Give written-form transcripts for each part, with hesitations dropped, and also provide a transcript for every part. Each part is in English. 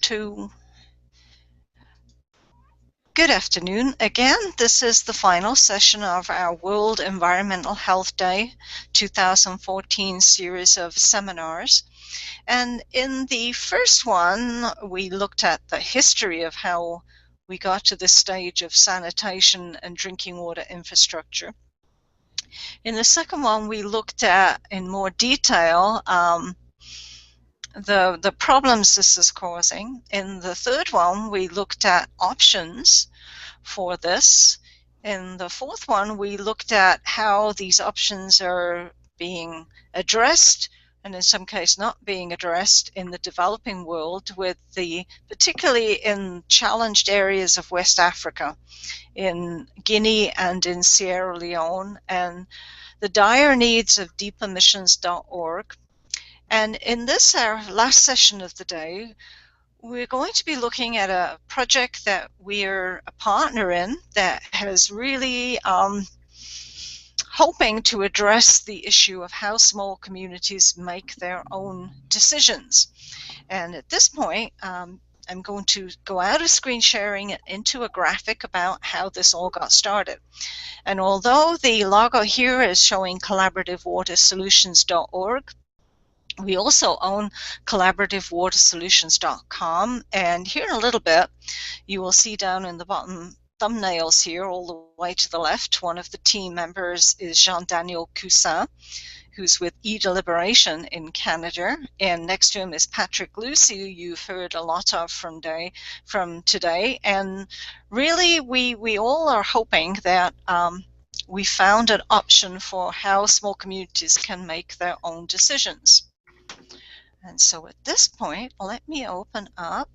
2. Good afternoon again. This is the final session of our World Environmental Health Day 2014 series of seminars. And in the first one, we looked at the history of how we got to this stage of sanitation and drinking water infrastructure. In the second one, we looked at in more detail the problems this is causing. In the third one, we looked at options for this. In the fourth one, we looked at how these options are being addressed, and in some cases not being addressed in the developing world, particularly in challenged areas of West Africa, in Guinea and in Sierra Leone, and the dire needs of deepemissions.org. And in this, our last session of the day, we're going to be looking at a project that we're a partner in that has really hoping to address the issue of how small communities make their own decisions. And at this point, I'm going to go out of screen sharing and into a graphic about how this all got started. And although the logo here is showing collaborativewatersolutions.org, we also own collaborativewatersolutions.com, and here in a little bit you will see down in the bottom thumbnails here all the way to the left, one of the team members is Jean-Daniel Cousin, who's with eDeliberation in Canada, and next to him is Patrick Lucy, who you've heard a lot of from today. And really we all are hoping that we found an option for how small communities can make their own decisions. And so at this point, let me open up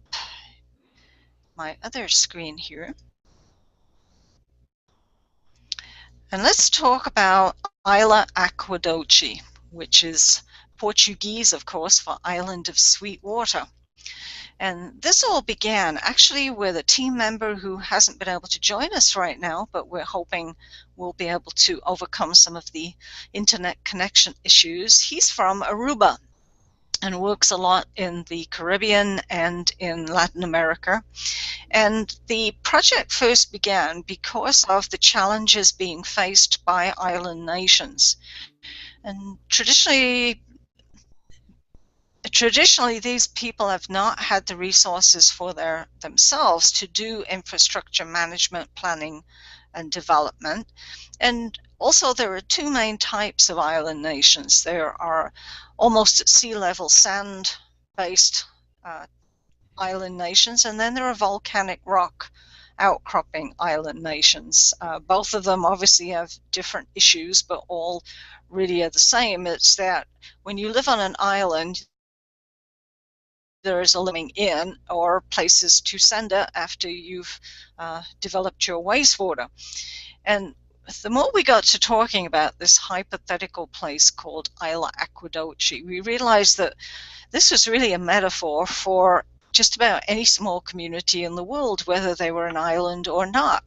my other screen here. And let's talk about Ilha Aquadoce, which is Portuguese, of course, for Island of Sweet Water. And this all began actually with a team member who hasn't been able to join us right now, but we're hoping we'll be able to overcome some of the internet connection issues. He's from Aruba and works a lot in the Caribbean and in Latin America. And the project first began because of the challenges being faced by island nations. And traditionally, these people have not had the resources for themselves to do infrastructure management, planning, and development. And also there are two main types of island nations. There are almost at sea level sand-based island nations, and then there are volcanic rock outcropping island nations. Both of them obviously have different issues, but all really are the same. It's that when you live on an island, there is a living in or places to send it after you've developed your wastewater. And the more we got to talking about this hypothetical place called Ilha Aquadoce, we realized that this was really a metaphor for just about any small community in the world, whether they were an island or not.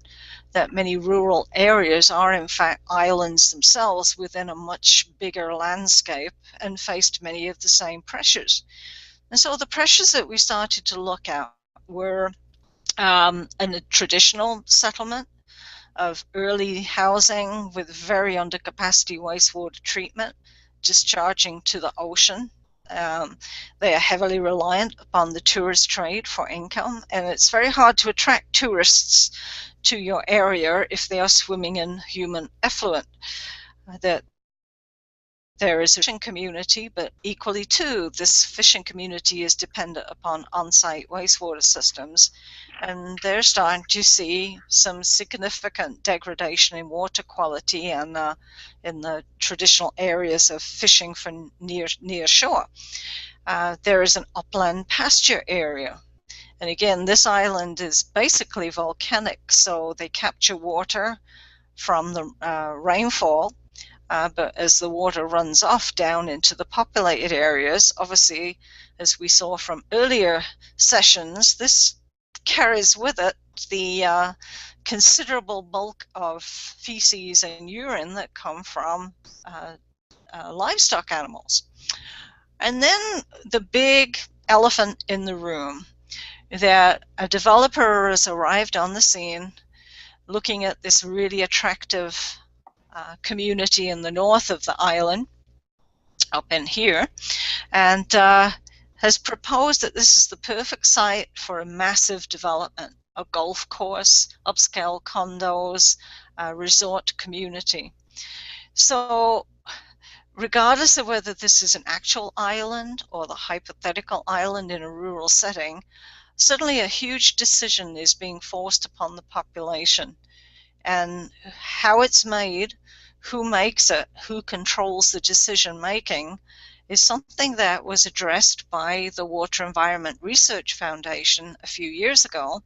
That many rural areas are in fact islands themselves within a much bigger landscape and faced many of the same pressures. And so the pressures that we started to look at were in a traditional settlement of early housing with very undercapacity wastewater treatment, discharging to the ocean. They are heavily reliant upon the tourist trade for income, and it's very hard to attract tourists to your area if they are swimming in human effluent. That there is a fishing community, but equally too, this fishing community is dependent upon on-site wastewater systems, and they're starting to see some significant degradation in water quality and in the traditional areas of fishing for near shore. There is an upland pasture area, and again, this island is basically volcanic, so they capture water from the rainfall. But as the water runs off down into the populated areas, obviously, as we saw from earlier sessions, this carries with it the considerable bulk of feces and urine that come from livestock animals. And then the big elephant in the room. that a developer has arrived on the scene looking at this really attractive community in the north of the island, up in here, and has proposed that this is the perfect site for a massive development, a golf course, upscale condos, a resort community. So regardless of whether this is an actual island or the hypothetical island in a rural setting, suddenly a huge decision is being forced upon the population. And how it's made, who makes it, who controls the decision making, is something that was addressed by the Water Environment Research Foundation a few years ago,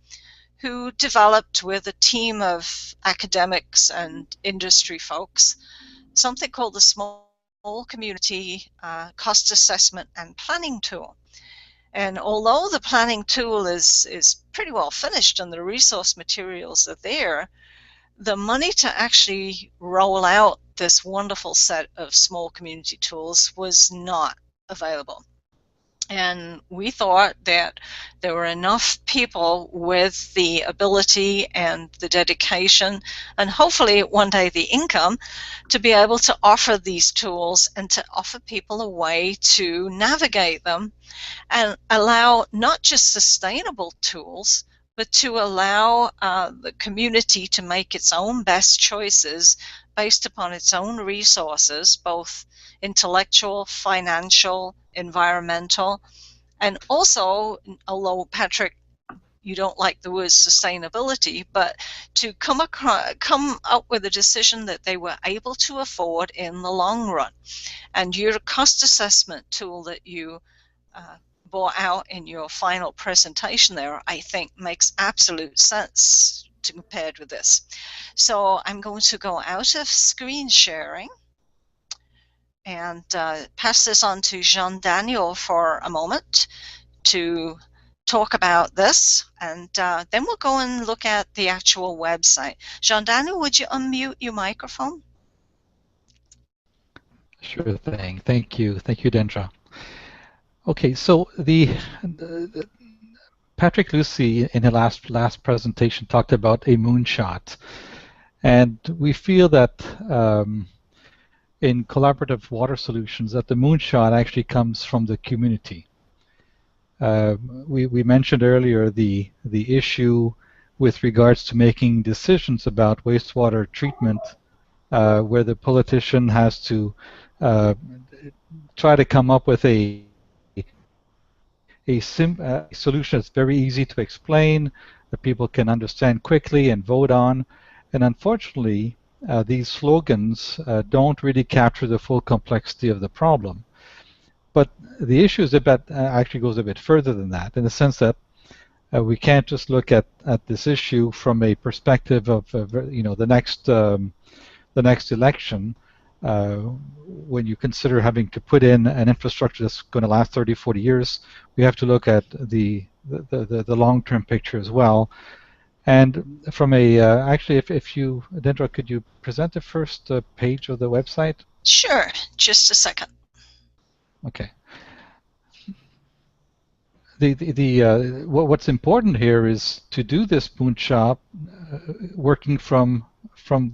who developed with a team of academics and industry folks something called the Small Community Cost Assessment and Planning Tool. And although the planning tool is pretty well finished and the resource materials are there, the money to actually roll out this wonderful set of small community tools was not available. And we thought that there were enough people with the ability and the dedication and hopefully one day the income to be able to offer these tools and to offer people a way to navigate them and allow not just sustainable tools, but to allow the community to make its own best choices based upon its own resources, both intellectual, financial, environmental, and also, although Patrick, you don't like the word sustainability, but to come up with a decision that they were able to afford in the long run. And your cost assessment tool that you brought out in your final presentation there, I think makes absolute sense compared with this. So I'm going to go out of screen sharing and pass this on to Jean-Daniel for a moment to talk about this, and then we'll go and look at the actual website. Jean-Daniel, would you unmute your microphone? Sure thing. Thank you, Dendra. Okay, so the Patrick Lucy in the last presentation talked about a moonshot, and we feel that in collaborative water solutions that the moonshot actually comes from the community. We mentioned earlier the issue with regards to making decisions about wastewater treatment, where the politician has to try to come up with a solution that's very easy to explain, that people can understand quickly and vote on. And unfortunately, these slogans don't really capture the full complexity of the problem. But the issue is that actually goes a bit further than that, in the sense that we can't just look at this issue from a perspective of the next election. When you consider having to put in an infrastructure that's going to last 30, 40 years, we have to look at the long-term picture as well. And from a actually, if you, Dendra, could you present the first page of the website? Sure, just a second. Okay. What's important here is to do this moonshot working from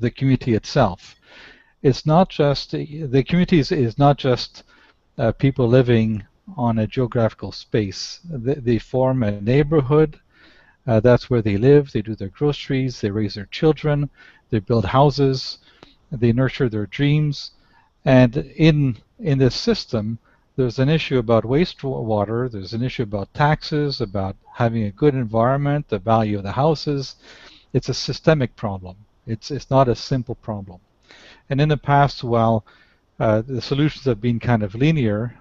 the community itself. It's not just the community is not just people living on a geographical space. They form a neighborhood. That's where they live. They do their groceries. They raise their children. They build houses. They nurture their dreams. And in this system, there's an issue about wastewater. There's an issue about taxes, about having a good environment, the value of the houses. It's a systemic problem. It's not a simple problem. And in the past, while the solutions have been kind of linear,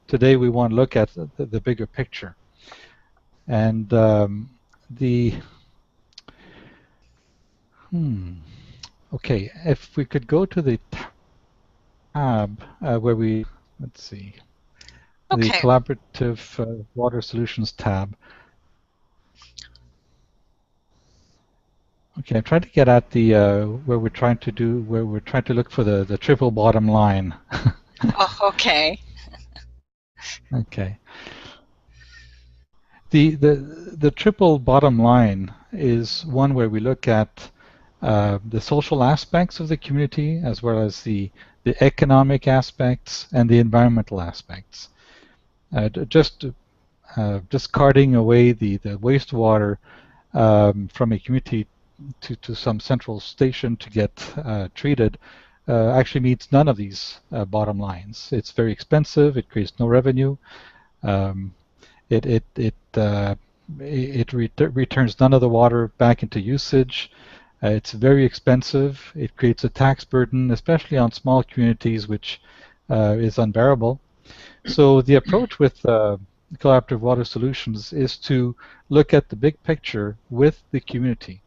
today we want to look at the bigger picture. And okay, if we could go to the tab where we, let's see, the Collaborative Water Solutions tab. Okay, I'm trying to get at the where we're trying to look for the triple bottom line. Oh, okay. Okay. The triple bottom line is one where we look at the social aspects of the community as well as the economic aspects and the environmental aspects. Just carting away the wastewater from a community to some central station to get treated actually meets none of these bottom lines. It's very expensive. It creates no revenue. Um, it returns none of the water back into usage. It's very expensive. It creates a tax burden, especially on small communities, which is unbearable. So the approach with collaborative water solutions is to look at the big picture with the community.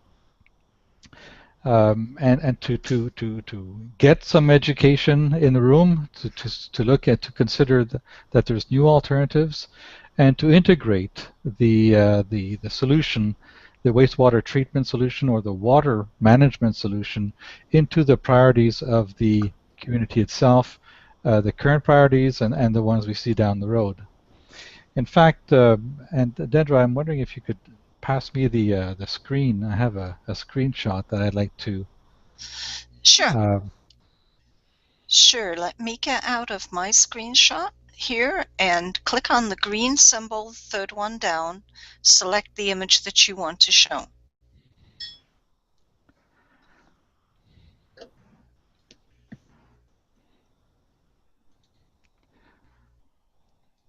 And to get some education in the room, to look at, to consider that there's new alternatives, and to integrate the solution, the wastewater treatment solution or the water management solution, into the priorities of the community itself, the current priorities and the ones we see down the road. In fact, and Dendra, I'm wondering if you could pass me the screen. I have a screenshot that I'd like to. Sure. Sure. Let me get out of my screenshot here and click on the green symbol, third one down. Select the image that you want to show.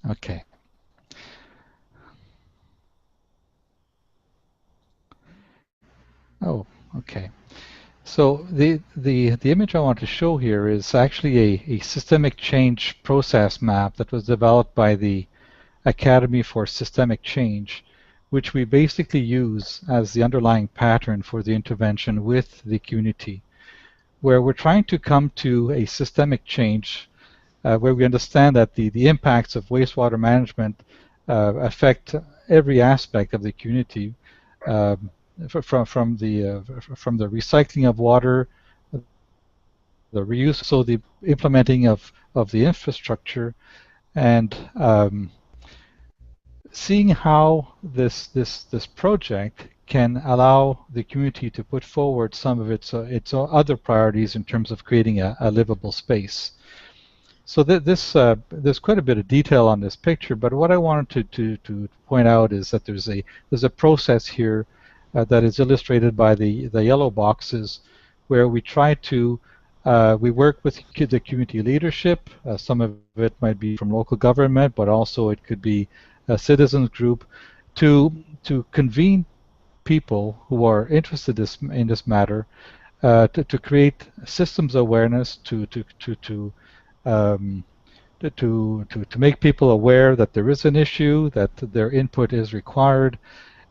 Okay. Oh, okay. So the image I want to show here is actually a systemic change process map that was developed by the Academy for Systemic Change, which we basically use as the underlying pattern for the intervention with the community, where we're trying to come to a systemic change where we understand that the impacts of wastewater management affect every aspect of the community, from the recycling of water, the reuse, so the implementing of the infrastructure, and seeing how this project can allow the community to put forward some of its other priorities in terms of creating a livable space. So there's quite a bit of detail on this picture, but what I wanted to point out is that there's a process here that is illustrated by the yellow boxes, where we try to we work with the community leadership. Some of it might be from local government, but also it could be a citizens group, to convene people who are interested in this matter, to create systems awareness, to make people aware that there is an issue, that their input is required,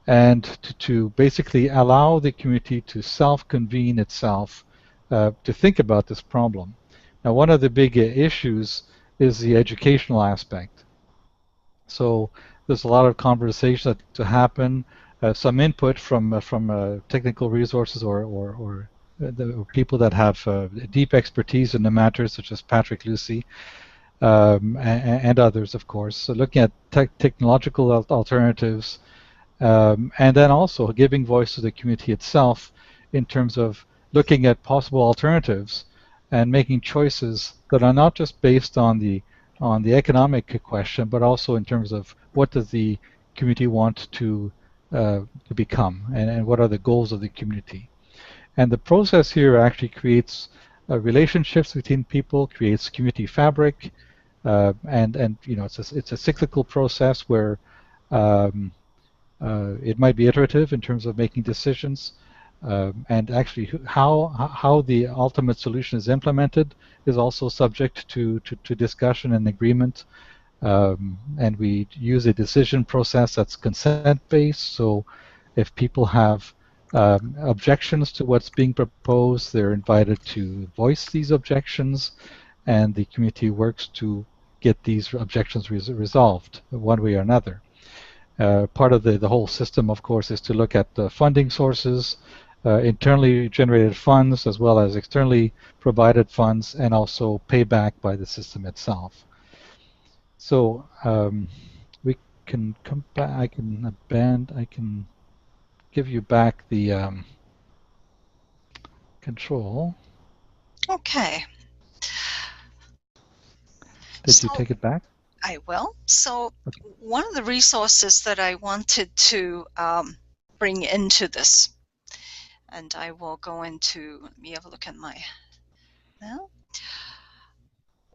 and to basically allow the community to self-convene itself to think about this problem. Now, one of the big issues is the educational aspect. So there's a lot of conversation to happen, some input from technical resources or the people that have deep expertise in the matter, such as Patrick Lucy, and others, of course. So looking at technological alternatives, and then also giving voice to the community itself in terms of looking at possible alternatives and making choices that are not just based on the economic question, but also in terms of what does the community want to become, and what are the goals of the community. And the process here actually creates relationships between people, creates community fabric, and you know, it's a cyclical process where it might be iterative in terms of making decisions, and actually how the ultimate solution is implemented is also subject to discussion and agreement. And we use a decision process that's consent-based, so if people have objections to what's being proposed, they're invited to voice these objections, and the community works to get these objections resolved one way or another. Part of the whole system, of course, is to look at the funding sources, internally generated funds as well as externally provided funds, and also payback by the system itself. So we can come back. I can give you back the control. Okay. Did you take it back? I will. So one of the resources that I wanted to bring into this, and I will go into, let me have a look at my, now.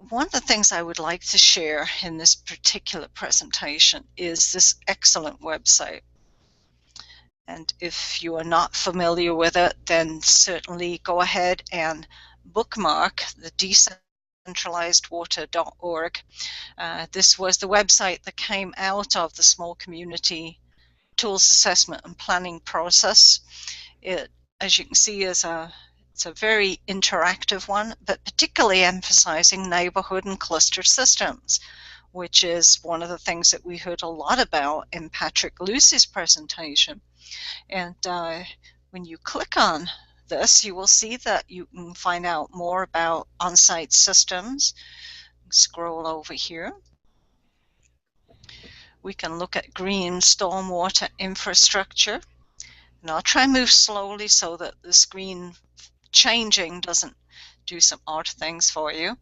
One of the things I would like to share in this particular presentation is this excellent website. And if you are not familiar with it, then certainly go ahead and bookmark the decentralizedwater.org. This was the website that came out of the small community tools assessment and planning process. It, as you can see, it's a very interactive one, but particularly emphasizing neighborhood and cluster systems, which is one of the things that we heard a lot about in Patrick Lucy's presentation. And when you click on this, you will see that you can find out more about on-site systems. Scroll over here. We can look at green stormwater infrastructure. And I'll try and move slowly so that the screen changing doesn't do some odd things for you.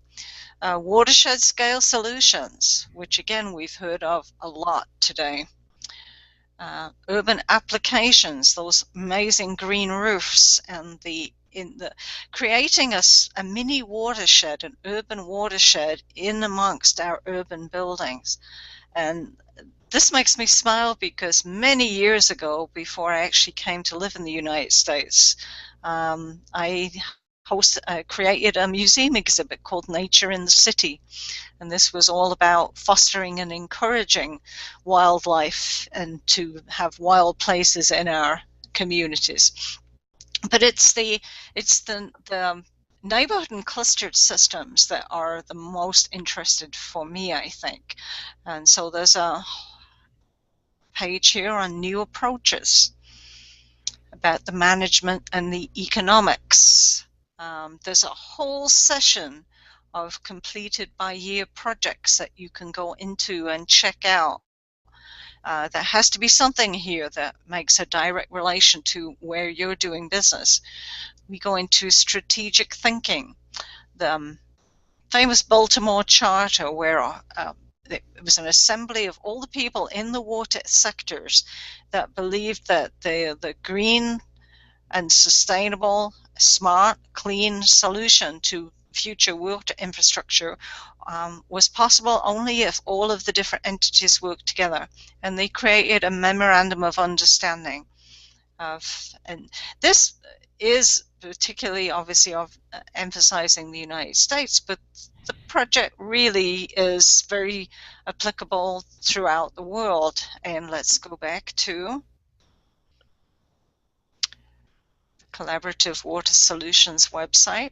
Watershed scale solutions, which again we've heard of a lot today. Urban applications, those amazing green roofs, and creating a mini watershed, an urban watershed in amongst our urban buildings. And this makes me smile because many years ago, before I actually came to live in the United States, I created a museum exhibit called Nature in the City. And this was all about fostering and encouraging wildlife and to have wild places in our communities. But it's the neighborhood and clustered systems that are the most interested for me, I think. And so there's a page here on new approaches about the management and the economics. There's a whole session of completed by year projects that you can go into and check out. There has to be something here that makes a direct relation to where you're doing business. We go into strategic thinking. The famous Baltimore Charter, where it was an assembly of all the people in the water sectors that believed that the green and sustainable, smart, clean solution to future water infrastructure was possible only if all of the different entities worked together. And they created a memorandum of understanding. And this is particularly obviously emphasizing the United States, but the project really is very applicable throughout the world. And let's go back to the Collaborative Water Solutions website.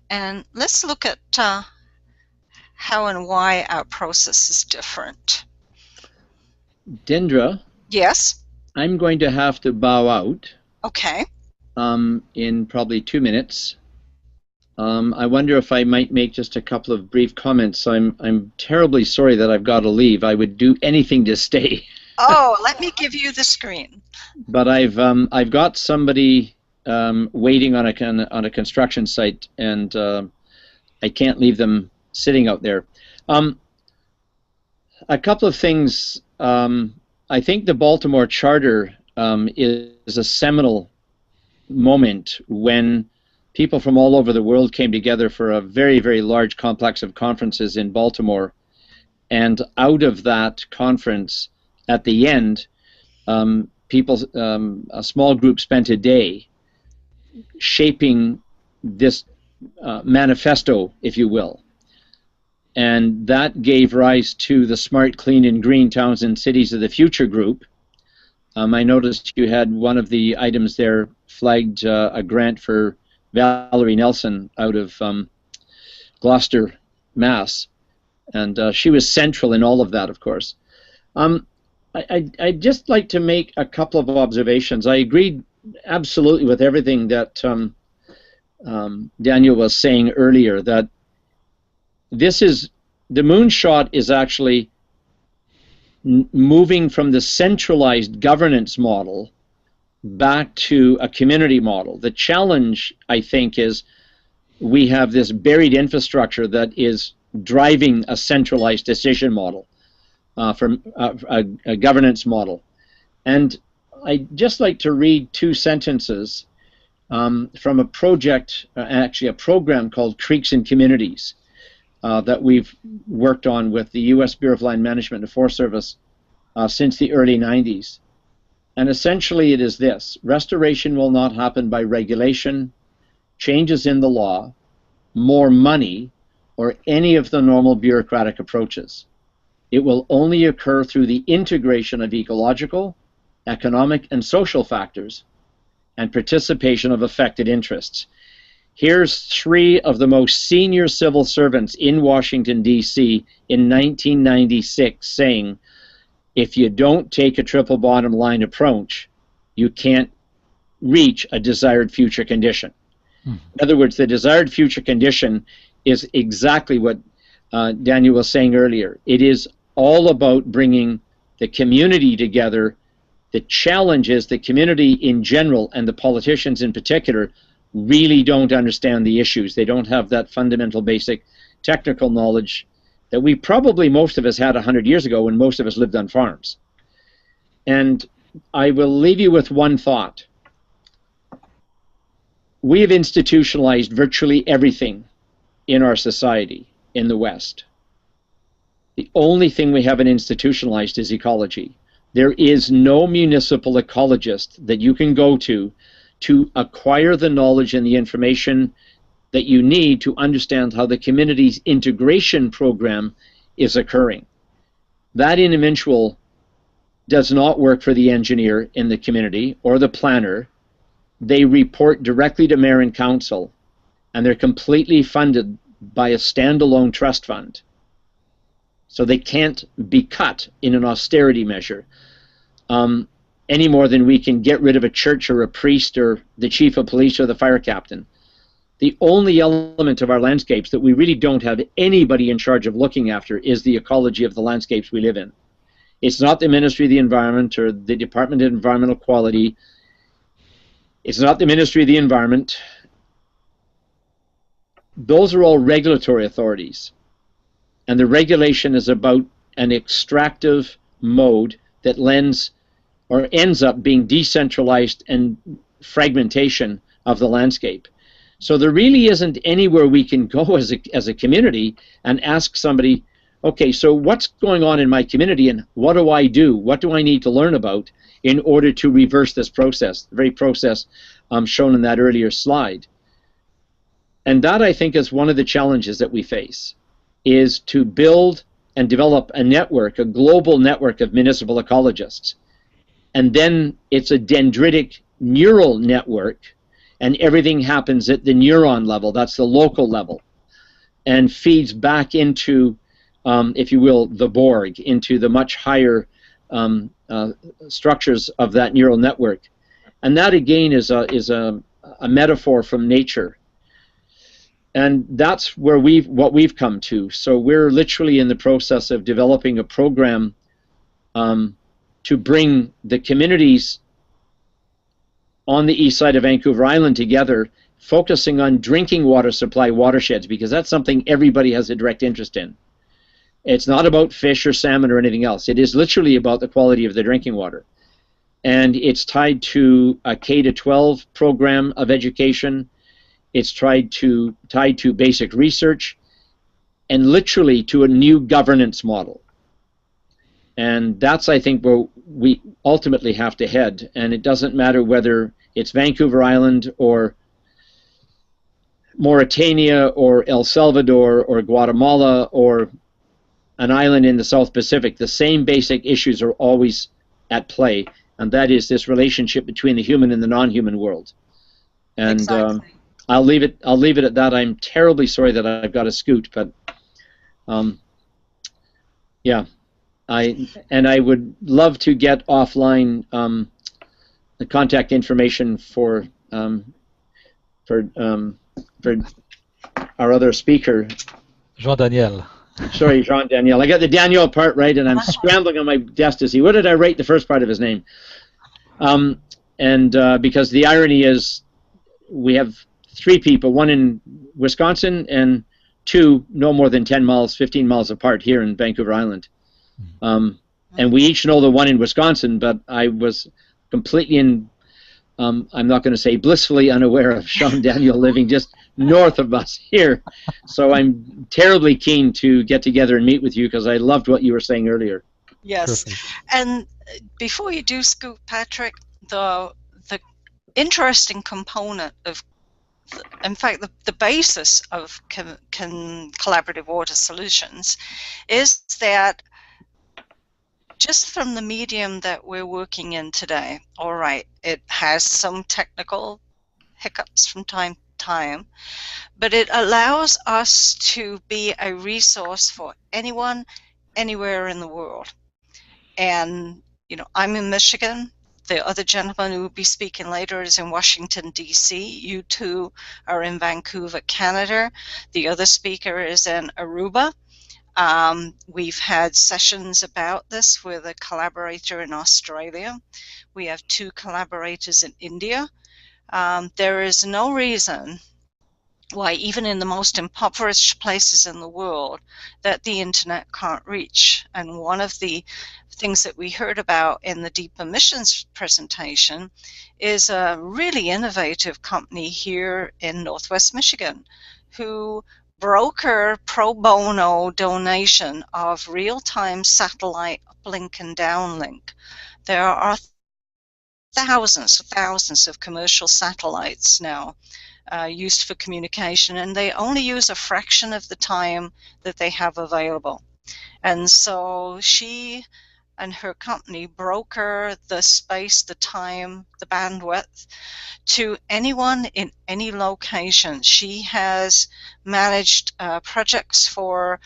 And let's look at how and why our process is different. Dendra? Yes? I'm going to have to bow out. Okay. In probably 2 minutes. I wonder if I might make just a couple of brief comments. I'm terribly sorry that I've got to leave. I would do anything to stay. Oh, let me give you the screen. But I've got somebody waiting on a construction site, and I can't leave them sitting out there. A couple of things. I think the Baltimore Charter is a seminal moment when people from all over the world came together for a very, very large complex of conferences in Baltimore. And out of that conference, at the end, a small group spent a day shaping this manifesto, if you will. And that gave rise to the Smart, Clean, and Green Towns and Cities of the Future group. I noticed you had one of the items there flagged a grant for Valerie Nelson out of Gloucester, Mass. And she was central in all of that, of course. I'd just like to make a couple of observations. I agreed absolutely with everything that Daniel was saying earlier, that the moonshot is actually moving from the centralized governance model back to a community model. The challenge, I think, is we have this buried infrastructure that is driving a centralized decision model from a governance model. And I'd just like to read two sentences from a project, actually a program called Creeks and Communities that we've worked on with the U.S. Bureau of Land Management and Forest Service since the early 90s. And essentially it is this: restoration will not happen by regulation, changes in the law, more money, or any of the normal bureaucratic approaches. It will only occur through the integration of ecological, economic, and social factors and participation of affected interests. Here's three of the most senior civil servants in Washington, D.C. in 1996 saying, if you don't take a triple bottom line approach, you can't reach a desired future condition. In other words, the desired future condition is exactly what Daniel was saying earlier. It is all about bringing the community together. The challenge is the community in general, and the politicians in particular, really don't understand the issues. They don't have that fundamental basic technical knowledge that we probably, most of us, had 100 years ago when most of us lived on farms. And I will leave you with one thought. We have institutionalized virtually everything in our society in the West. The only thing we haven't institutionalized is ecology. There is no municipal ecologist that you can go to acquire the knowledge and the information that you need to understand how the community's integration program is occurring. That individual does not work for the engineer in the community or the planner. They report directly to mayor and council, and they're completely funded by a standalone trust fund. So they can't be cut in an austerity measure any more than we can get rid of a church or a priest or the chief of police or the fire captain. The only element of our landscapes that we really don't have anybody in charge of looking after is the ecology of the landscapes we live in. It's not the Ministry of the Environment or the Department of Environmental Quality. It's not the Ministry of the Environment. Those are all regulatory authorities. And the regulation is about an extractive mode that lends or ends up being decentralized and fragmentation of the landscape. So there really isn't anywhere we can go as a community and ask somebody, okay, so what's going on in my community and what do I do? What do I need to learn about in order to reverse this process, the very process shown in that earlier slide? And that, I think, is one of the challenges that we face, is to build and develop a network, a global network of municipal ecologists. And then it's a dendritic neural network, and everything happens at the neuron level, that's the local level, and feeds back into, if you will, the Borg, into the much higher structures of that neural network. And that, again, is a metaphor from nature. And that's where what we've come to. So we're literally in the process of developing a program to bring the communities on the east side of Vancouver Island together, focusing on drinking water supply watersheds, because that's something everybody has a direct interest in. It's not about fish or salmon or anything else. It is literally about the quality of the drinking water. And it's tied to a K-12 program of education. It's tied to basic research, and literally to a new governance model. And that's, I think, where we ultimately have to head. And it doesn't matter whether it's Vancouver Island or Mauritania or El Salvador or Guatemala or an island in the South Pacific. The same basic issues are always at play, and that is this relationship between the human and the non-human world. And exactly. I'll leave it at that. I'm terribly sorry that I've got to scoot, but yeah. I would love to get offline the contact information for our other speaker, Jean-Daniel. Sorry, Jean Daniel. I got the Daniel part right, and I'm scrambling on my desk to see what did I write the first part of his name. Because the irony is, we have 3 people, one in Wisconsin and 2 no more than 10 miles, 15 miles apart here in Vancouver Island. And we each know the one in Wisconsin, but I was completely I'm not going to say blissfully unaware of Sean Daniel living just north of us here. So I'm terribly keen to get together and meet with you because I loved what you were saying earlier. Yes. Perfect. And before you do, Scoop, Patrick, the interesting component of, in fact, the basis of collaborative water solutions is that just from the medium that we're working in today, all right, it has some technical hiccups from time to time, but it allows us to be a resource for anyone, anywhere in the world. And, you know, I'm in Michigan. The other gentleman who will be speaking later is in Washington, D.C. You two are in Vancouver, Canada. The other speaker is in Aruba. We've had sessions about this with a collaborator in Australia. We have 2 collaborators in India. There is no reason why, even in the most impoverished places in the world, that the internet can't reach. And one of the things that we heard about in the Deep Emissions presentation is a really innovative company here in Northwest Michigan who broker pro bono donation of real-time satellite uplink and downlink. There are thousands of commercial satellites now used for communication, and they only use a fraction of the time that they have available. And so she and her company broker the space, the time, the bandwidth to anyone in any location. She has managed projects for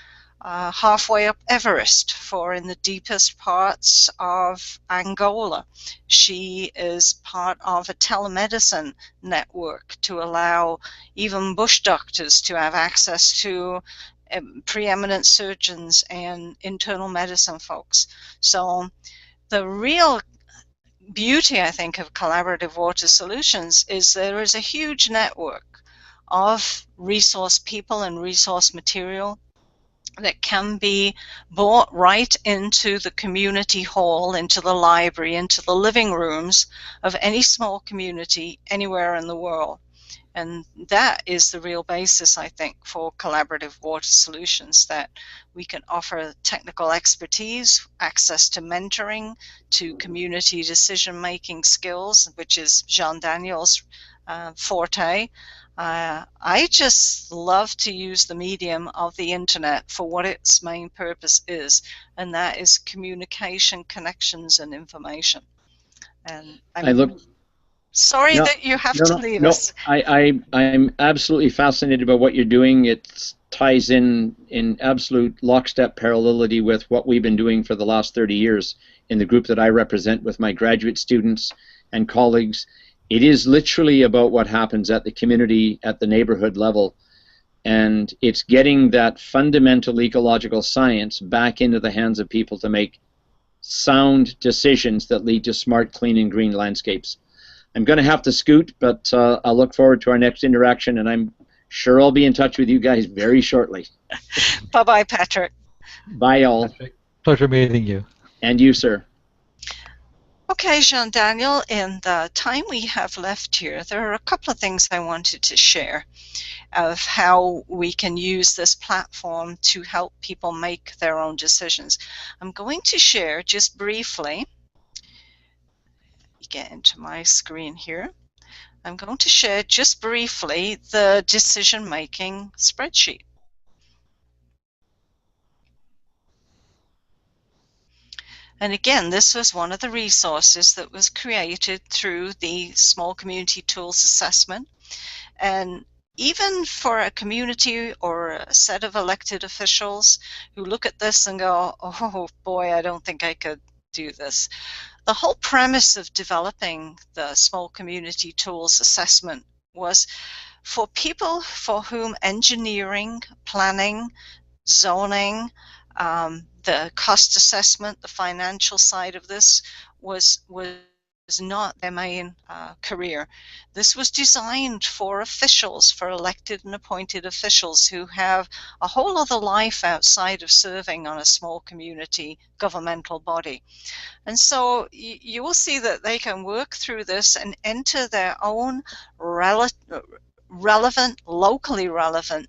halfway up Everest, for in the deepest parts of Angola. She is part of a telemedicine network to allow even bush doctors to have access to preeminent surgeons and internal medicine folks. So the real beauty, I think, of collaborative water solutions is there is a huge network of resource people and resource material that can be brought right into the community hall, into the library, into the living rooms of any small community anywhere in the world. And that is the real basis, I think, for collaborative water solutions, that we can offer technical expertise, access to mentoring, to community decision-making skills, which is Jean Daniel's forte. I just love to use the medium of the internet for what its main purpose is, and that is communication, connections, and information. And sorry that you have to leave us. I'm absolutely fascinated by what you're doing. It ties in absolute lockstep parallelity with what we've been doing for the last 30 years in the group that I represent with my graduate students and colleagues. It is literally about what happens at the community, at the neighborhood level, and it's getting that fundamental ecological science back into the hands of people to make sound decisions that lead to smart, clean, and green landscapes. I'm going to have to scoot, but I'll look forward to our next interaction, and I'm sure I'll be in touch with you guys very shortly. Bye-bye, Patrick. Bye, all. Patrick, pleasure meeting you. And you, sir. Okay, Jean Daniel, in the time we have left here, there are a couple of things I wanted to share of how we can use this platform to help people make their own decisions. I'm going to share just briefly, get into my screen here, I'm going to share just briefly the decision-making spreadsheet. And again, this was one of the resources that was created through the Small Community Tools Assessment. And even for a community or a set of elected officials who look at this and go, oh boy, I don't think I could do this. The whole premise of developing the Small Community Tools Assessment was for people for whom engineering, planning, zoning, the cost assessment, the financial side of this was not their main career. This was designed for officials, for elected and appointed officials who have a whole other life outside of serving on a small community governmental body. And so you will see that they can work through this and enter their own relevant, locally relevant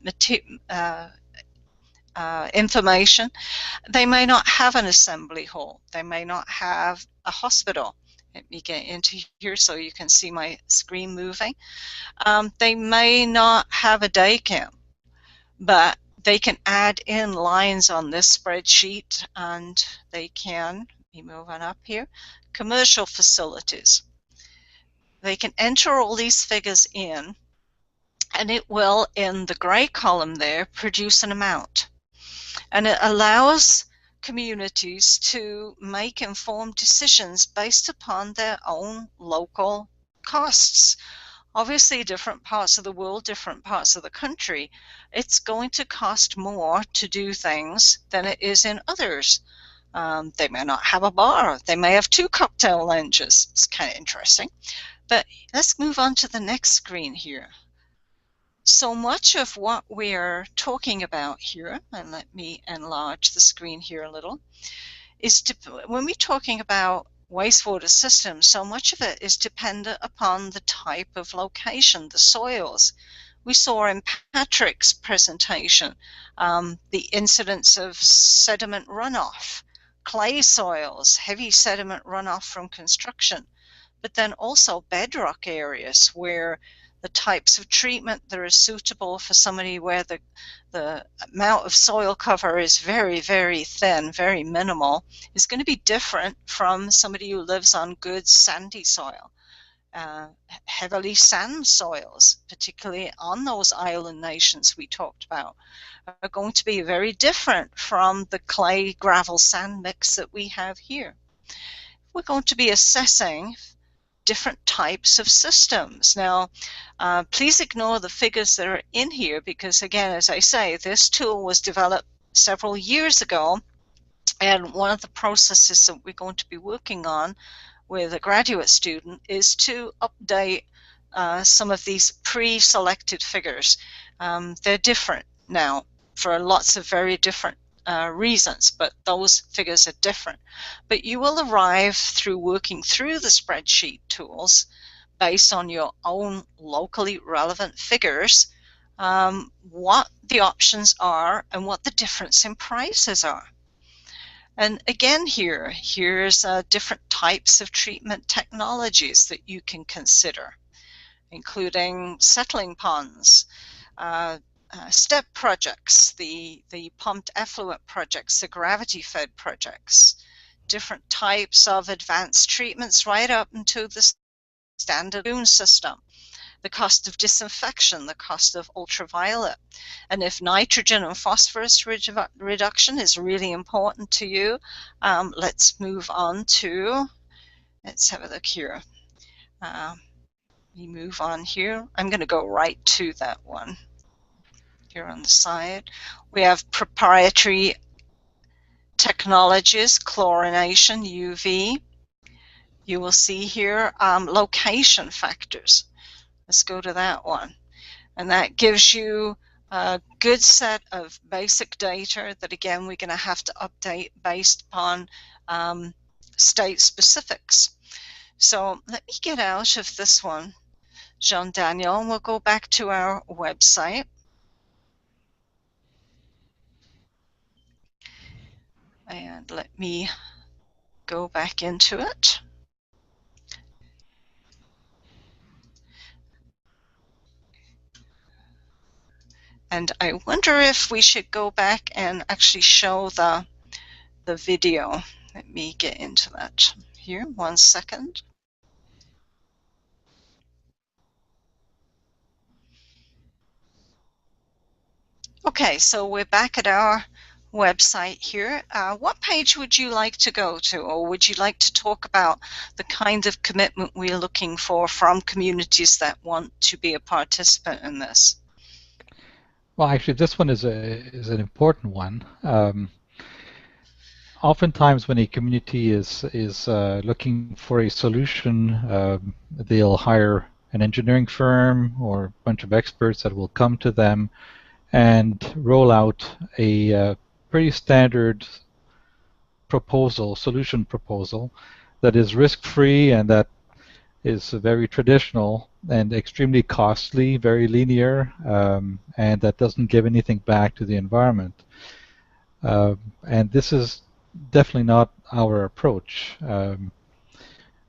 information. They may not have an assembly hall. They may not have a hospital. Let me get into here so you can see my screen moving. They may not have a day camp, but they can add in lines on this spreadsheet, and they can, let me move on up here, commercial facilities. They can enter all these figures in, and it will, in the gray column there, produce an amount. And it allows communities to make informed decisions based upon their own local costs. Obviously, different parts of the world, different parts of the country, it's going to cost more to do things than it is in others. They may not have a bar. They may have 2 cocktail lounges. It's kind of interesting. But let's move on to the next screen here. So much of what we're talking about here, and let me enlarge the screen here a little, is when we're talking about wastewater systems, so much of it is dependent upon the type of location, the soils. We saw in Patrick's presentation the incidence of sediment runoff, clay soils, heavy sediment runoff from construction, but then also bedrock areas where the types of treatment that are suitable for somebody where the amount of soil cover is very, very thin, very minimal, is going to be different from somebody who lives on good sandy soil. Heavily sand soils, particularly on those island nations we talked about, are going to be very different from the clay gravel sand mix that we have here. We're going to be assessing different types of systems. Now, please ignore the figures that are in here because, again, as I say, this tool was developed several years ago, and one of the processes that we're going to be working on with a graduate student is to update some of these pre-selected figures. They're different now for lots of very different reasons, but those figures are different. But you will arrive through working through the spreadsheet tools based on your own locally relevant figures, what the options are and what the difference in prices are. And again here's different types of treatment technologies that you can consider, including settling ponds, step projects, the pumped effluent projects, the gravity-fed projects, different types of advanced treatments right up into the standard lagoon system, the cost of disinfection, the cost of ultraviolet. And if nitrogen and phosphorus reduction is really important to you, let's move on to, let's have a look here. We move on here. I'm going to go right to that one. Here on the side, we have proprietary technologies, chlorination, UV. You will see here location factors. Let's go to that one. And that gives you a good set of basic data that, again, we're going to have to update based upon state specifics. So let me get out of this one, Jean-Daniel, and we'll go back to our website. And let me go back into it. And I wonder if we should go back and actually show the video. Let me get into that here, 1 second. Okay, so we're back at our website here. What page would you like to go to, or would you like to talk about the kind of commitment we're looking for from communities that want to be a participant in this? Well, actually, this one is an important one. Oftentimes, when a community is looking for a solution, they'll hire an engineering firm or a bunch of experts that will come to them and roll out a pretty standard solution proposal that is risk-free and that is very traditional and extremely costly, very linear, and that doesn't give anything back to the environment. And this is definitely not our approach.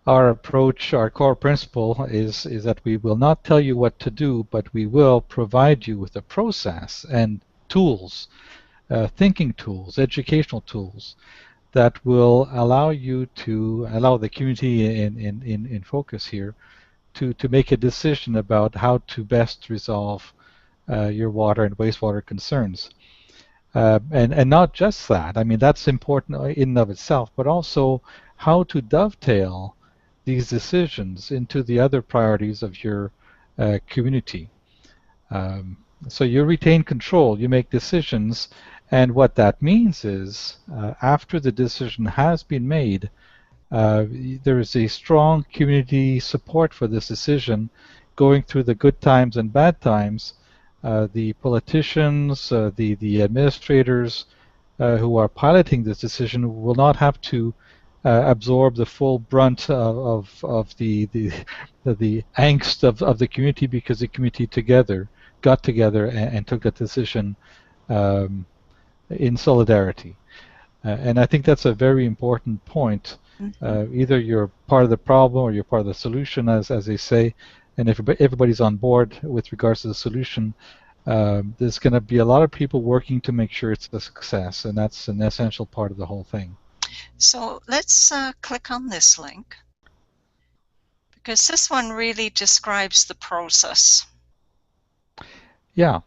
Our approach, our core principle is that we will not tell you what to do, but we will provide you with a process and tools, thinking tools, educational tools that will allow the community in focus here to make a decision about how to best resolve your water and wastewater concerns. And not just that. I mean, that's important in and of itself, but also how to dovetail these decisions into the other priorities of your community. So you retain control, you make decisions, and what that means is after the decision has been made, there is a strong community support for this decision going through the good times and bad times. The politicians, the administrators who are piloting this decision will not have to absorb the full brunt of the angst of the community, because the community got together and took a decision in solidarity. And I think that's a very important point. Either you're part of the problem or you're part of the solution, as they say, and if everybody's on board with regards to the solution, there's going to be a lot of people working to make sure it's a success, and that's an essential part of the whole thing. So let's click on this link, because this one really describes the process. Yeah.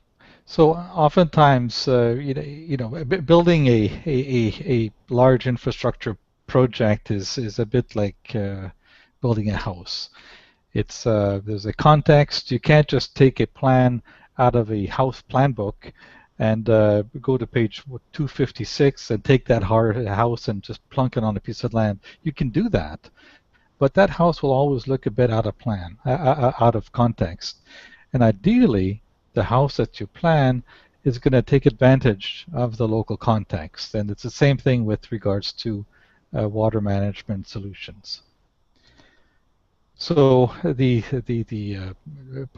So oftentimes, building a large infrastructure project is a bit like building a house. It's there's a context. You can't just take a plan out of a house plan book and go to page 256 and take that house and just plunk it on a piece of land. You can do that, but that house will always look a bit out of plan, out of context. And ideally, the house that you plan is going to take advantage of the local context. And it's the same thing with regards to water management solutions. So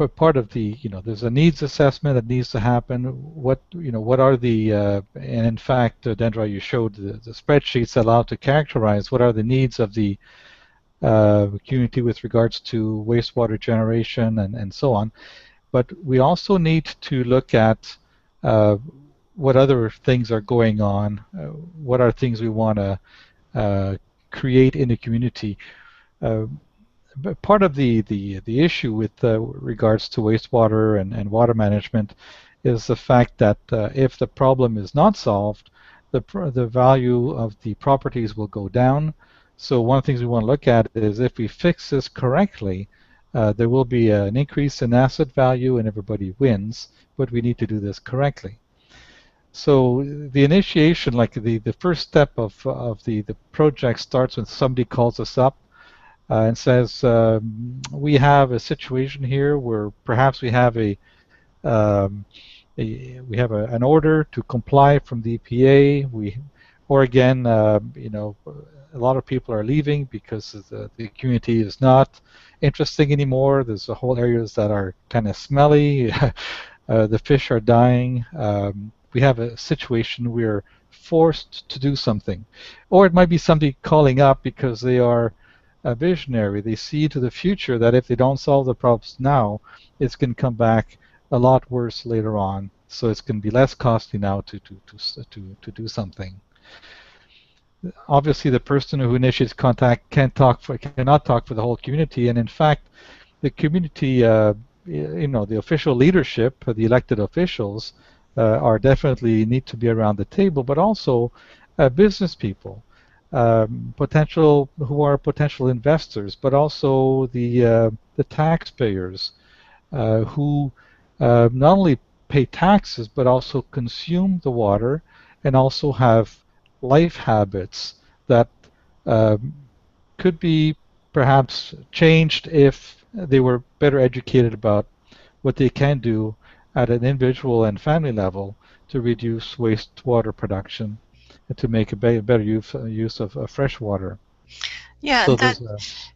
part of the, there's a needs assessment that needs to happen. What are the, and in fact, Dendra, you showed the spreadsheets that allow to characterize what are the needs of the community with regards to wastewater generation and so on. But we also need to look at what other things are going on, what are things we want to create in the community. But part of the issue with regards to wastewater and water management is the fact that if the problem is not solved, the value of the properties will go down. So one of the things we want to look at is if we fix this correctly, there will be an increase in asset value and everybody wins, but we need to do this correctly. So the initiation, like the first step of the project starts when somebody calls us up and says, we have a situation here where perhaps we have an order to comply from the EPA. Or again, a lot of people are leaving because the community is not interesting anymore. There's a whole areas that are kind of smelly. The fish are dying. We have a situation we're forced to do something. Or it might be somebody calling up because they are a visionary. They see to the future that if they don't solve the problems now, it's going to come back a lot worse later on. So it's going to be less costly now to do something. Obviously, the person who initiates contact cannot talk for the whole community, and in fact, the community, the official leadership, the elected officials, are definitely need to be around the table, but also business people, who are potential investors, but also the taxpayers, who not only pay taxes, but also consume the water and also have life habits that could be perhaps changed if they were better educated about what they can do at an individual and family level to reduce wastewater production and to make a better use of fresh water. Yeah, So and there's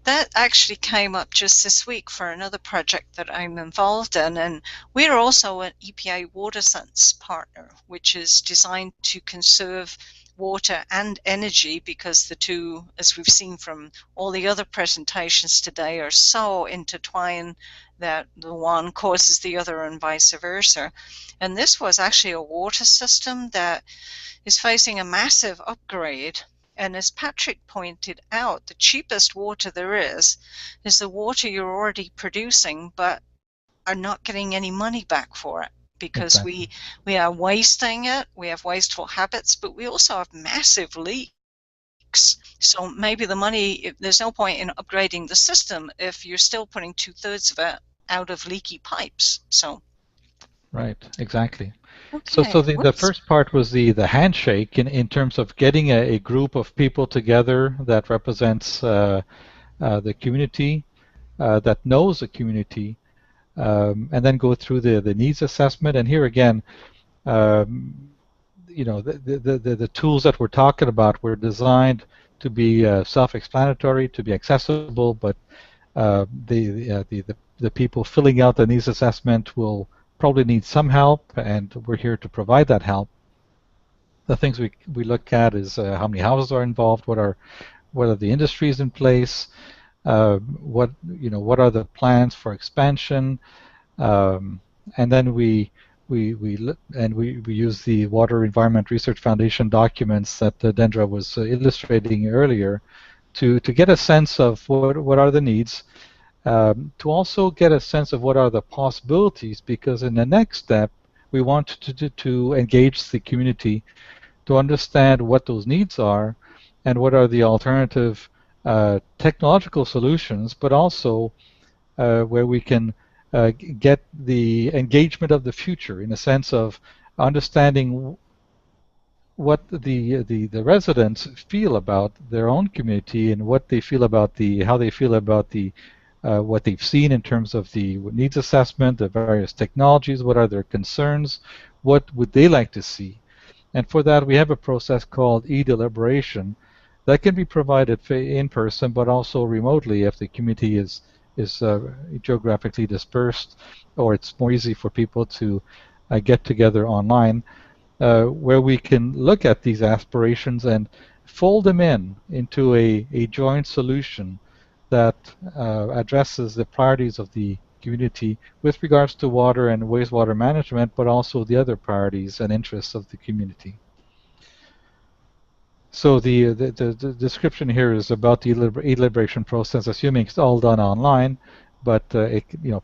that actually came up just this week for another project that I'm involved in, and we're also an EPA WaterSense partner, which is designed to conserve water and energy, because the two, as we've seen from all the other presentations today, are so intertwined that the one causes the other and vice versa. And this was actually a water system that is facing a massive upgrade. And as Patrick pointed out, the cheapest water there is the water you're already producing, but are not getting any money back for it, because exactly. we are wasting it, we have wasteful habits, but we also have massive leaks. So maybe the money, there's no point in upgrading the system if you're still putting 2/3 of it out of leaky pipes. So Right, exactly. okay. So the first part was the handshake in terms of getting a group of people together that represents the community, that knows the community, and then go through the needs assessment. And here again, you know, the tools that we're talking about were designed to be self-explanatory, to be accessible, but the people filling out the needs assessment will probably need some help, and we're here to provide that help. The things we look at is how many houses are involved, what are the industries in place, what are the plans for expansion, and then we use the Water Environment Research Foundation documents that Dendra was illustrating earlier to get a sense of what are the needs, to also get a sense of what are the possibilities, because in the next step we want to engage the community to understand what those needs are and what are the alternative technological solutions, but also where we can get the engagement of the future in a sense of understanding what the residents feel about their own community and what they feel about how they feel about what they've seen in terms of the needs assessment, the various technologies, what are their concerns, what would they like to see. And for that, we have a process called e-deliberation that can be provided in person, but also remotely if the community is geographically dispersed, or it's more easy for people to get together online, where we can look at these aspirations and fold them into a joint solution that addresses the priorities of the community with regards to water and wastewater management, but also the other priorities and interests of the community. So the description here is about the e-deliberation process, assuming it's all done online, but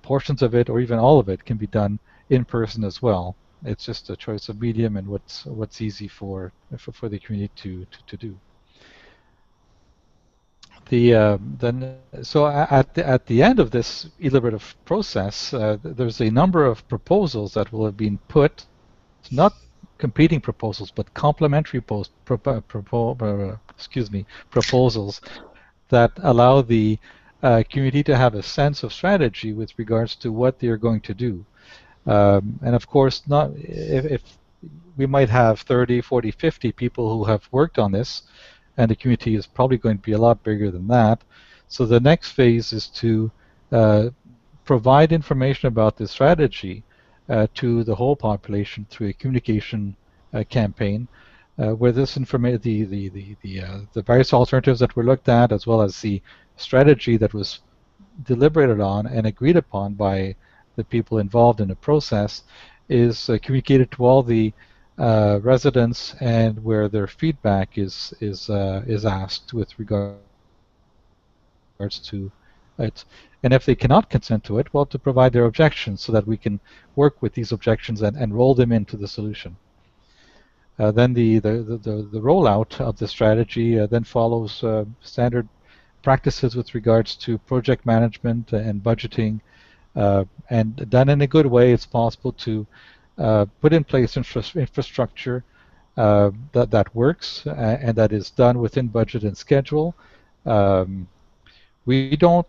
portions of it or even all of it can be done in person as well. It's just a choice of medium and what's easy for the community to do. So at the end of this deliberative process, there's a number of proposals that will have been put, not competing proposals, but complementary proposals that allow the community to have a sense of strategy with regards to what they're going to do. And of course, not if we might have 30, 40, 50 people who have worked on this, and the community is probably going to be a lot bigger than that. So the next phase is to provide information about this strategy to the whole population through a communication campaign, where this information, the various alternatives that were looked at, as well as the strategy that was deliberated on and agreed upon by the people involved in the process, is communicated to all the residents, and where their feedback is asked with regards to it. And if they cannot consent to it, well, to provide their objections so that we can work with these objections and roll them into the solution. Then the rollout of the strategy then follows standard practices with regards to project management and budgeting, and done in a good way. It's possible to put in place infrastructure that works and that is done within budget and schedule. We don't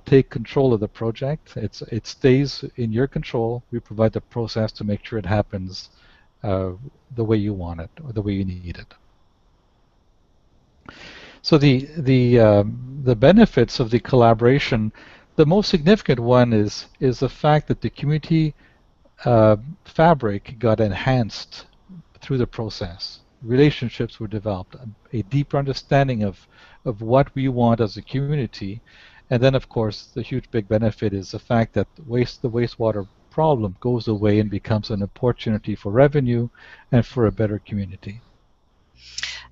take control of the project. It stays in your control. We provide the process to make sure it happens the way you want it or the way you need it. So the benefits of the collaboration, the most significant one is the fact that the community fabric got enhanced through the process. Relationships were developed, a deeper understanding of what we want as a community, and then of course the huge big benefit is the fact that the wastewater problem goes away and becomes an opportunity for revenue and for a better community.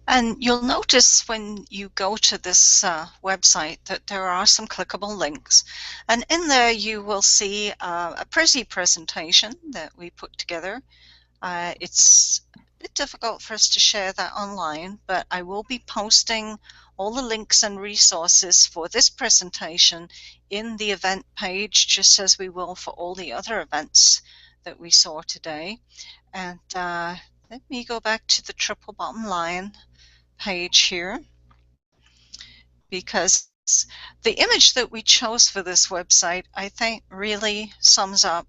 And you'll notice when you go to this website that there are some clickable links. And in there you will see a pretty presentation that we put together. It's a bit difficult for us to share that online, but I will be posting all the links and resources for this presentation in the event page, just as we will for all the other events that we saw today. And let me go back to the triple bottom line page here, because the image that we chose for this website, I think, really sums up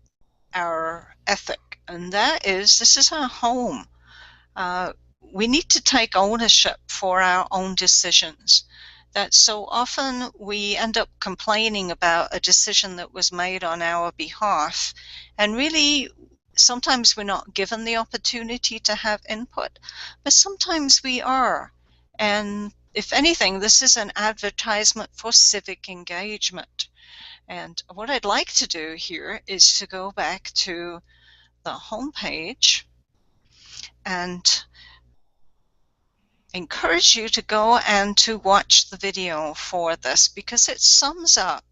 our ethic, and that is, this is our home. We need to take ownership for our own decisions. That so often we end up complaining about a decision that was made on our behalf, and really sometimes we're not given the opportunity to have input, but sometimes we are. And if anything, this is an advertisement for civic engagement. And what I'd like to do here is to go back to the home page and encourage you to go and to watch the video for this, because it sums up.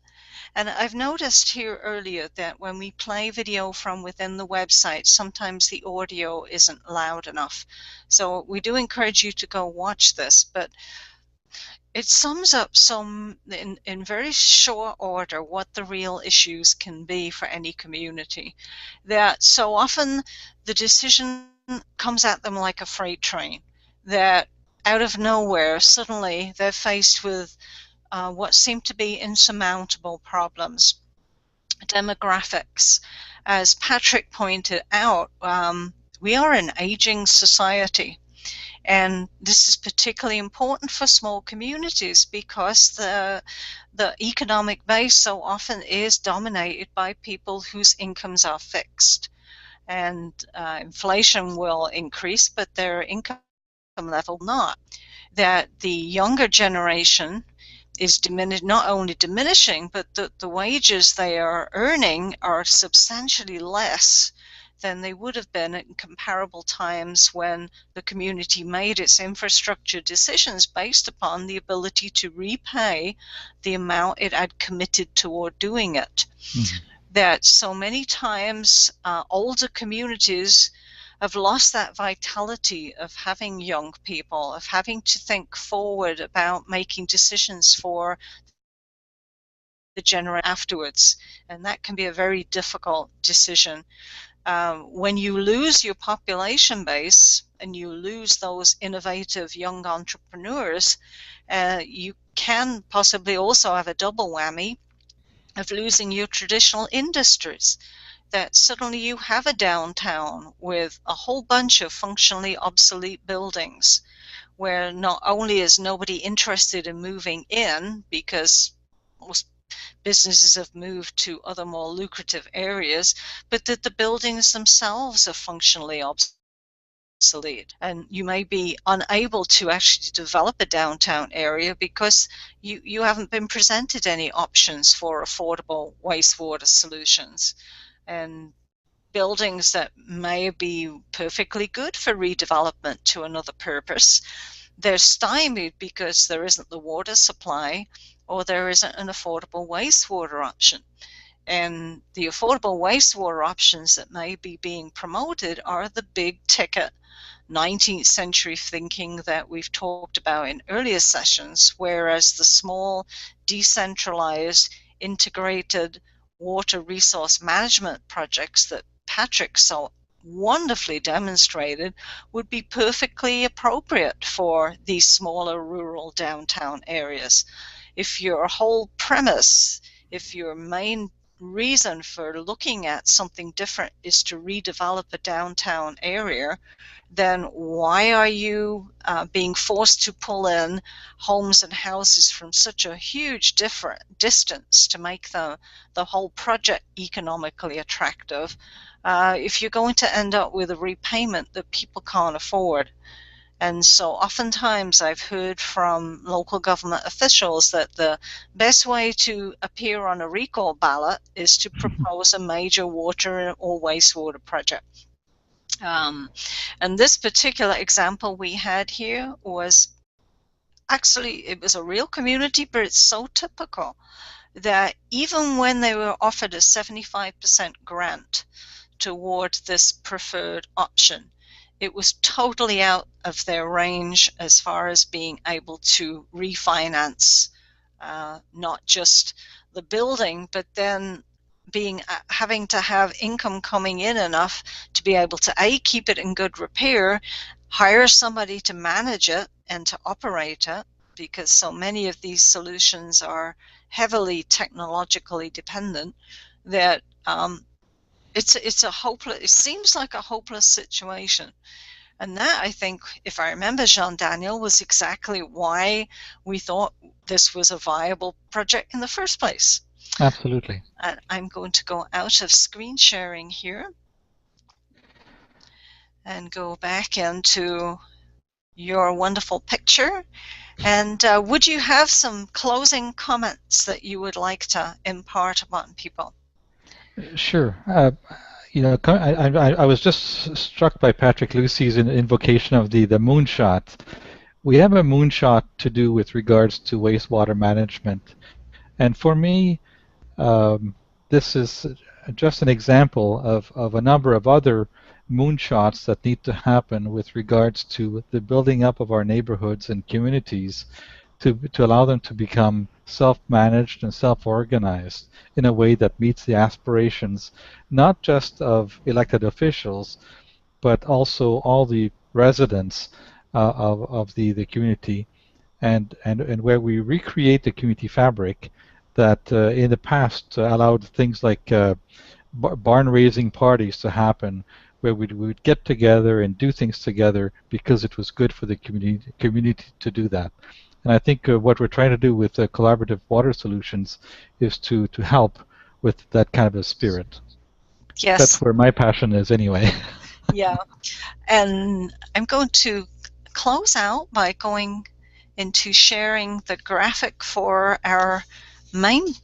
And I've noticed here earlier that when we play video from within the website, sometimes the audio isn't loud enough. So we do encourage you to go watch this, but it sums up in very short order what the real issues can be for any community. That so often the decision comes at them like a freight train, that out of nowhere suddenly they're faced with what seem to be insurmountable problems. Demographics. As Patrick pointed out, we are an aging society, and this is particularly important for small communities because the economic base so often is dominated by people whose incomes are fixed, and inflation will increase, but their income level not. That the younger generation is not only diminishing, but the wages they are earning are substantially less than they would have been in comparable times when the community made its infrastructure decisions based upon the ability to repay the amount it had committed toward doing it. Mm-hmm. That so many times older communities have lost that vitality of having young people, of having to think forward about making decisions for the generation afterwards. And that can be a very difficult decision. When you lose your population base and you lose those innovative young entrepreneurs, you can possibly also have a double whammy of losing your traditional industries. That suddenly you have a downtown with a whole bunch of functionally obsolete buildings where not only is nobody interested in moving in because most businesses have moved to other more lucrative areas, but that the buildings themselves are functionally obsolete. And you may be unable to actually develop a downtown area because you haven't been presented any options for affordable wastewater solutions. And buildings that may be perfectly good for redevelopment to another purpose, they're stymied because there isn't the water supply or there isn't an affordable wastewater option. And the affordable wastewater options that may be being promoted are the big ticket 19th century thinking that we've talked about in earlier sessions, whereas the small, decentralized, integrated water resource management projects that Patrick so wonderfully demonstrated would be perfectly appropriate for these smaller rural downtown areas. If your whole premise, if your main reason for looking at something different is to redevelop a downtown area, then why are you being forced to pull in homes and houses from such a huge different distance to make the whole project economically attractive if you're going to end up with a repayment that people can't afford? And so oftentimes I've heard from local government officials that the best way to appear on a recall ballot is to propose a major water or wastewater project. And this particular example we had here was actually, it was a real community, but it's so typical that even when they were offered a 75% grant toward this preferred option, it was totally out of their range as far as being able to refinance not just the building, but then having to have income coming in enough to be able to keep it in good repair, hire somebody to manage it and to operate it, because so many of these solutions are heavily technologically dependent that it's a hopeless. It seems like a hopeless situation. And that, I think, if I remember, Jean-Daniel, was exactly why we thought this was a viable project in the first place. Absolutely. And I'm going to go out of screen sharing here and go back into your wonderful picture. And would you have some closing comments that you would like to impart upon people? Sure. I was just struck by Patrick Lucy's invocation of the moonshot. We have a moonshot to do with regards to wastewater management. And for me, this is just an example of a number of other moonshots that need to happen with regards to the building up of our neighborhoods and communities to allow them to become self-managed and self-organized in a way that meets the aspirations not just of elected officials, but also all the residents of the community, and where we recreate the community fabric that in the past allowed things like barn raising parties to happen, where we would get together and do things together because it was good for the community to do that. And I think what we're trying to do with collaborative water solutions is to help with that kind of a spirit. Yes. That's where my passion is anyway. Yeah. And I'm going to close out by going into sharing the graphic for our main,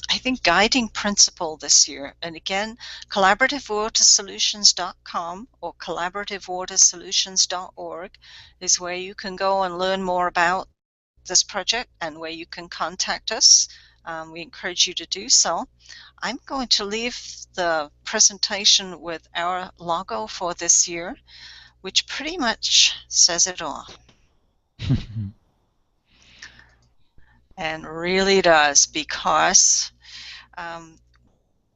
I think, guiding principle this year. And again, collaborativewatersolutions.com or collaborativewatersolutions.org is where you can go and learn more about this project and where you can contact us. We encourage you to do so. I'm going to leave the presentation with our logo for this year, which pretty much says it all. And really does, because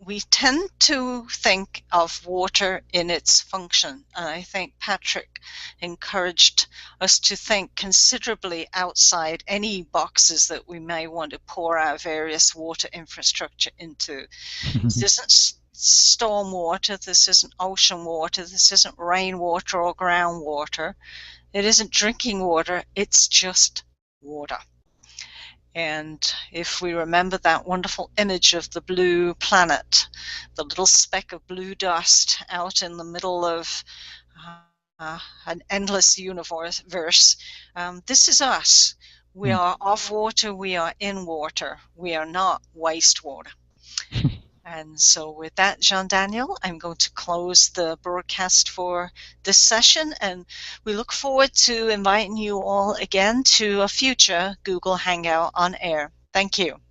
we tend to think of water in its function. And I think Patrick encouraged us to think considerably outside any boxes that we may want to pour our various water infrastructure into. This isn't storm water, this isn't ocean water, this isn't rainwater or groundwater. It isn't drinking water, it's just water. And if we remember that wonderful image of the blue planet, the little speck of blue dust out in the middle of an endless universe, this is us. We are of water, we are in water, we are not wastewater. And so with that, Jean-Daniel, I'm going to close the broadcast for this session, and we look forward to inviting you all again to a future Google Hangout on Air. Thank you.